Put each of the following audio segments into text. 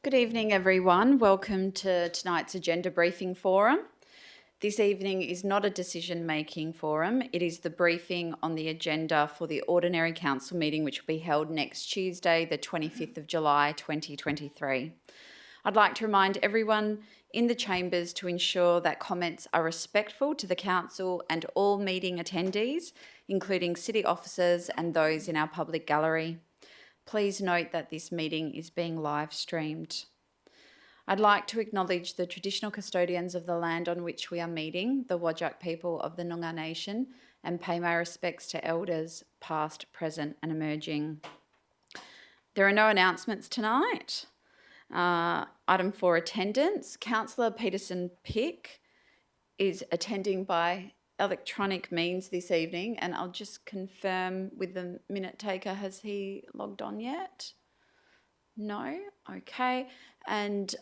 Good evening, everyone. Welcome to tonight's Agenda Briefing Forum. This evening is not a decision-making forum. It is the briefing on the agenda for the Ordinary Council meeting, which will be held next Tuesday, the 25th of July, 2023. I'd like to remind everyone in the chambers to ensure that comments are respectful to the Council and all meeting attendees, including city officers and those in our public gallery. Please note that this meeting is being live streamed. I'd like to acknowledge the traditional custodians of the land on which we are meeting, the Whadjuk people of the Noongar Nation, and pay my respects to elders past, present and emerging. There are no announcements tonight. Item 4, attendance. Councillor Peterson Pick is attending by electronic means this evening, and I'll just confirm with the minute taker, has he logged on yet? No? Okay. And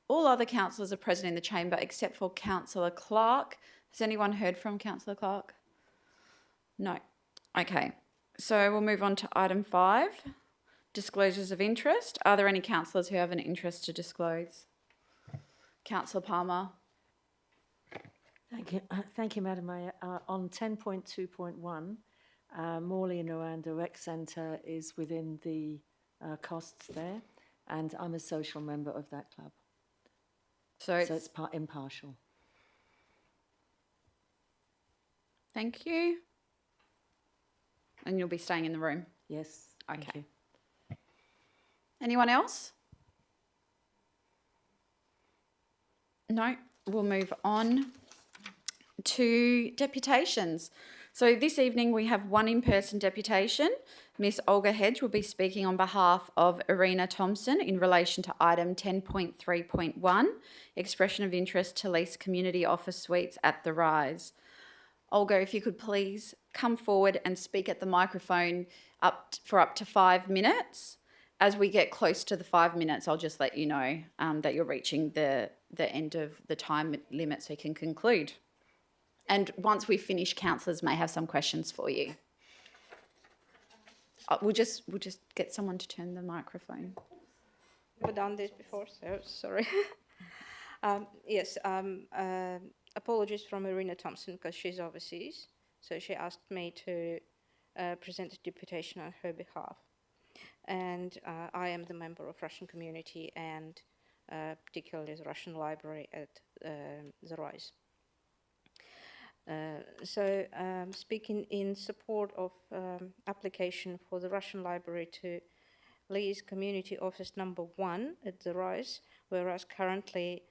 all other councillors are present in the chamber except for Councillor Clark. Has anyone heard from Councillor Clark? No. Okay. So we'll move on to item 5, disclosures of interest. Are there any councillors who have an interest to disclose? Councillor Palmer. Thank you, Madam Mayor. On 10.2.1, Morley and Noanda Rec Centre is within the costs there, and I'm a social member of that club. So it's impartial. Thank you. And you'll be staying in the room? Yes. Okay. Thank you. Anyone else? No, we'll move on to deputations. So this evening we have one in-person deputation. Miss Olga Hedge will be speaking on behalf of Irina Thompson in relation to item 10.3.1, expression of interest to lease community office suites at the Rise. Olga, if you could please come forward and speak at the microphone for up to 5 minutes. As we get close to the 5 minutes, I'll just let you know that you're reaching the end of the time limit so you can conclude. And once we finish, councillors may have some questions for you. We'll just get someone to turn the microphone. We've done this before, so sorry. Yes, apologies from Irina Thompson because she's overseas. So she asked me to present a deputation on her behalf. And I am the member of Russian community and particularly the Russian library at the Rise. Speaking in support of application for the Russian library to lease community office number 1 at the Rise, whereas currently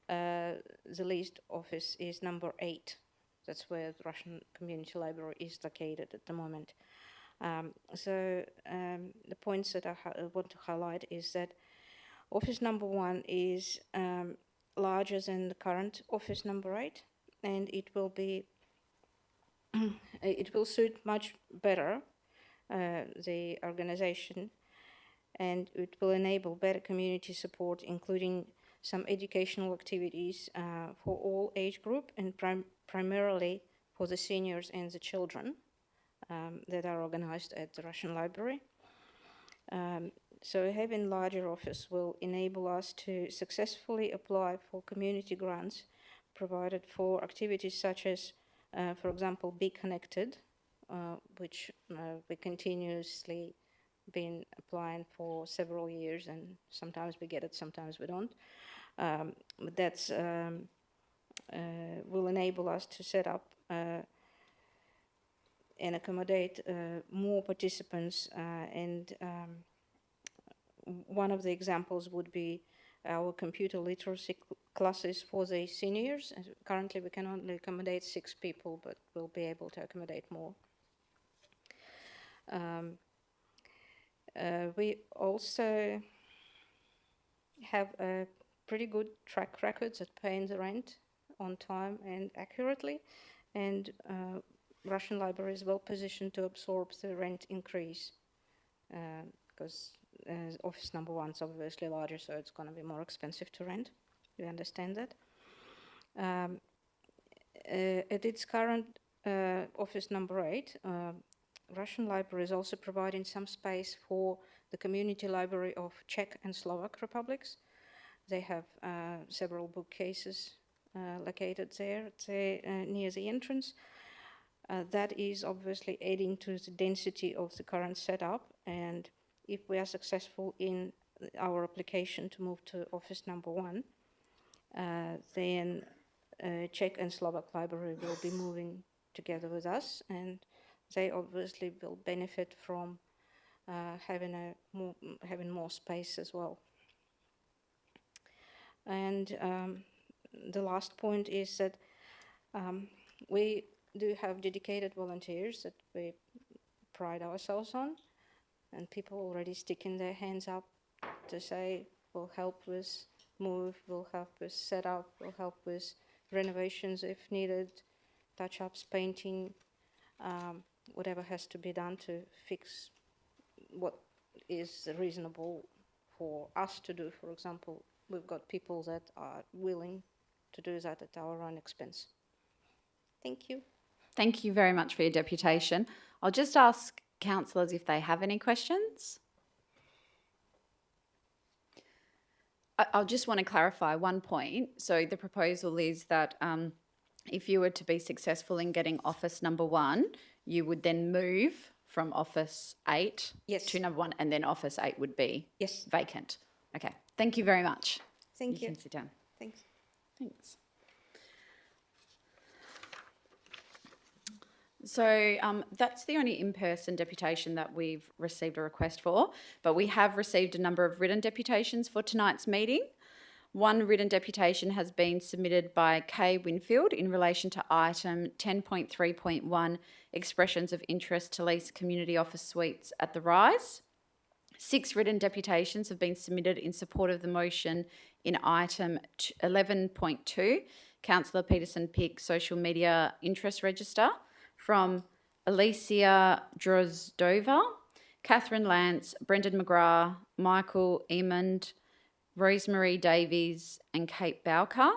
the leased office is number 8. That's where the Russian community library is located at the moment. The points that I want to highlight is that office number 1 is larger than the current office number 8, and it will be it will suit much better the organization, and it will enable better community support, including some educational activities for all age group and primarily for the seniors and the children that are organized at the Russian library. So having larger office will enable us to successfully apply for community grants provided for activities such as, for example, Be Connected, which we continuously been applying for several years, and sometimes we get it, sometimes we don't. But that's will enable us to set up and accommodate more participants. And one of the examples would be our computer literacy classes for the seniors. Currently, we can only accommodate 6 people, but we'll be able to accommodate more. We also have a pretty good track records at paying the rent on time and accurately, and Russian Library is well positioned to absorb the rent increase because office number 1 is obviously larger, so it's going to be more expensive to rent. We understand that. At its current office number 8, Russian Library is also providing some space for the Community Library of Czech and Slovak Republics. They have several bookcases located there near the entrance. That is obviously adding to the density of the current setup, and if we are successful in our application to move to office number 1, then Czech and Slovak Library will be moving together with us, and they obviously will benefit from having more space as well. And the last point is that we do have dedicated volunteers that we pride ourselves on, and people already sticking their hands up to say, we'll help with move, we'll help with setup, we'll help with renovations if needed, touch-ups, painting, whatever has to be done to fix what is reasonable for us to do. For example, we've got people that are willing to do that at our own expense. Thank you. Thank you very much for your deputation. I'll just ask councillors if they have any questions. I'll just want to clarify one point. So the proposal is that if you were to be successful in getting office number 1, you would then move from office 8 Yes. to number 1, and then office 8 would be Yes. vacant. Okay, thank you very much. Thank you. You can sit down. Thanks. Thanks. So that's the only in-person deputation that we've received a request for, but we have received a number of written deputations for tonight's meeting. One written deputation has been submitted by Kay Winfield in relation to item 10.3.1, expressions of interest to lease community office suites at the Rise. 6 written deputations have been submitted in support of the motion in item 11.2, Councillor Peterson-Pick social media interest register, from Alicia Drozdova, Catherine Lance, Brendan McGrath, Michael Emond, Rosemary Davies and Kate Bowker.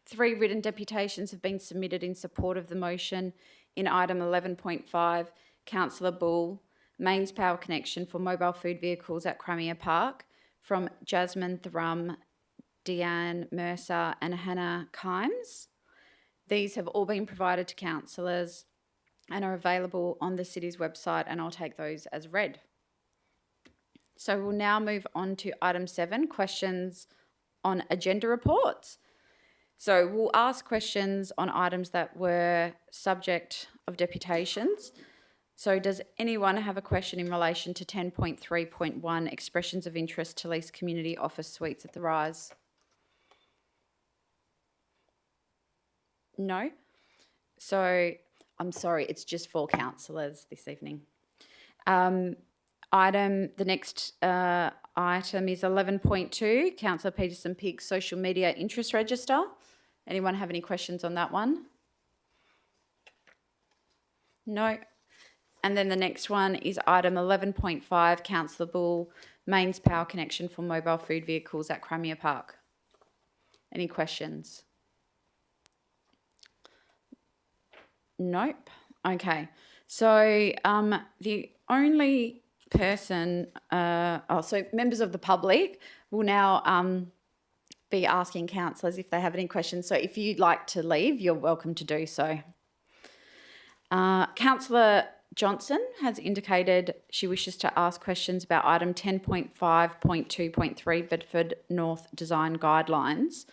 3 written deputations have been submitted in support of the motion in item 11.5, Councillor Bull, Mains Power Connection for mobile food vehicles at Crimea Park, from Jasmine Thrum, Deanne Mercer and Hannah Kimes. These have all been provided to councillors and are available on the city's website, and I'll take those as read. So we'll now move on to item 7, questions on agenda reports. So we'll ask questions on items that were subject of deputations. So does anyone have a question in relation to 10.3.1, expressions of interest to lease community office suites at the Rise? No? So I'm sorry, it's just 4 councillors this evening. The next item is 11.2, Councillor Peterson-Pick social media interest register. Anyone have any questions on that one? No. And then the next one is item 11.5, Councillor Bull, mains power connection for mobile food vehicles at Crimea Park. Any questions? Nope. Okay. So the only person, so members of the public will now be asking councillors if they have any questions. So if you'd like to leave, you're welcome to do so. Councillor Johnson has indicated she wishes to ask questions about item 10.5.2.3 Bedford North Design Guidelines.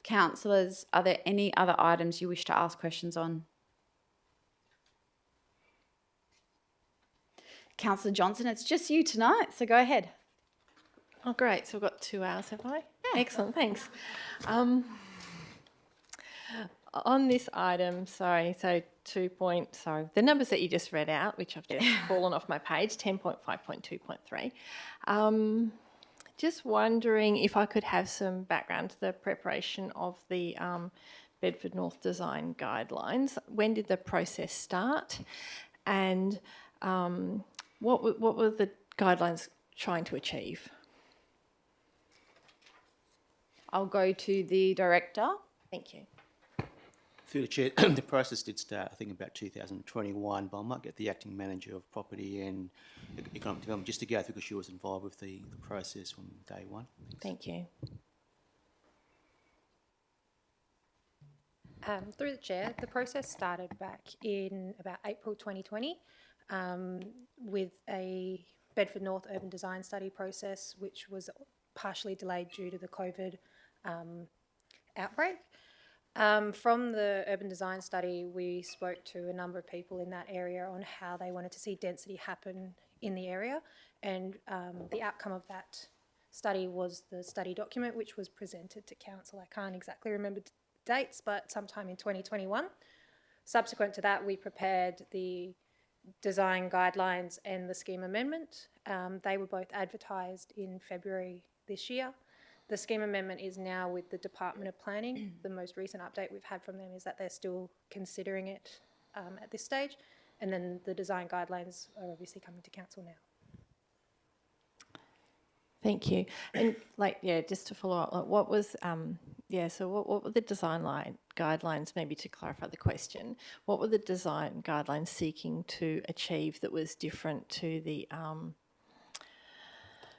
Councillors, are there any other items you wish to ask questions on? Councillor Johnson, it's just you tonight, so go ahead. Oh, great. So we've got 2 hours, have I? Yeah. Excellent, thanks. On this item, the numbers that you just read out, which have just fallen off my page, 10.5.2.3. Just wondering if I could have some background to the preparation of the Bedford North Design Guidelines. When did the process start? And what were the guidelines trying to achieve? I'll go to the director. Thank you. Through the chair, the process did start, I think, about 2021, but I might get the acting manager of property and economic development just to go through because she was involved with the process from day one. Thank you. Through the chair, the process started back in about April 2020 with a Bedford North urban design study process, which was partially delayed due to the COVID outbreak. From the urban design study, we spoke to a number of people in that area on how they wanted to see density happen in the area, and the outcome of that study was the study document, which was presented to council. I can't exactly remember dates, but sometime in 2021. Subsequent to that, we prepared the design guidelines and the scheme amendment. They were both advertised in February this year. The scheme amendment is now with the Department of Planning. The most recent update we've had from them is that they're still considering it at this stage. And then the design guidelines are obviously coming to council now. Thank you. And just to follow up, what was, so what were the design guidelines, maybe to clarify the question, what were the design guidelines seeking to achieve that was different to the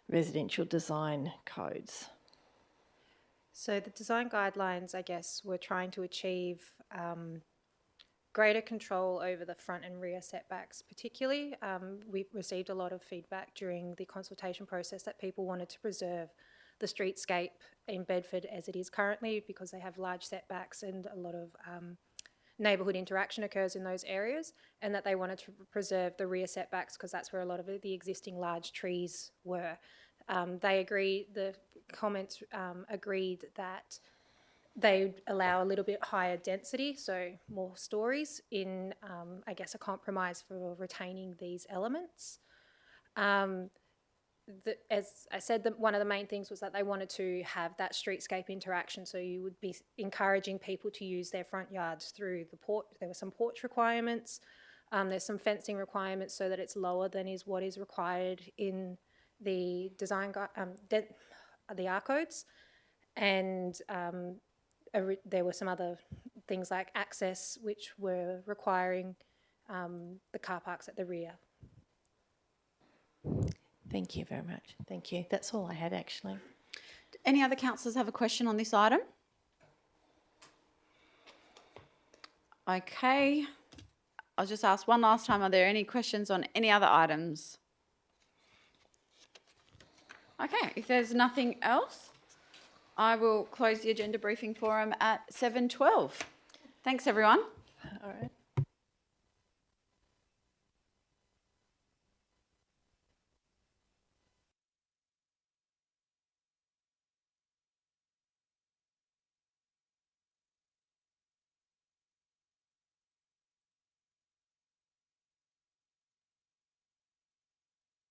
residential design codes? So the design guidelines, I guess, were trying to achieve greater control over the front and rear setbacks particularly. We received a lot of feedback during the consultation process that people wanted to preserve the streetscape in Bedford as it is currently because they have large setbacks and a lot of neighbourhood interaction occurs in those areas, and that they wanted to preserve the rear setbacks because that's where a lot of the existing large trees were. The comments agreed that they would allow a little bit higher density, so more stories in, I guess, a compromise for retaining these elements. As I said, one of the main things was that they wanted to have that streetscape interaction, so you would be encouraging people to use their front yards through the porch. There were some porch requirements. There's some fencing requirements so that it's lower than what is required in the design the R codes, and there were some other things like access, which were requiring the car parks at the rear. Thank you very much. Thank you. That's all I had, actually. Any other councillors have a question on this item? Okay. I'll just ask one last time, are there any questions on any other items? Okay, if there's nothing else, I will close the agenda briefing forum at 7:12. Thanks, everyone. All right.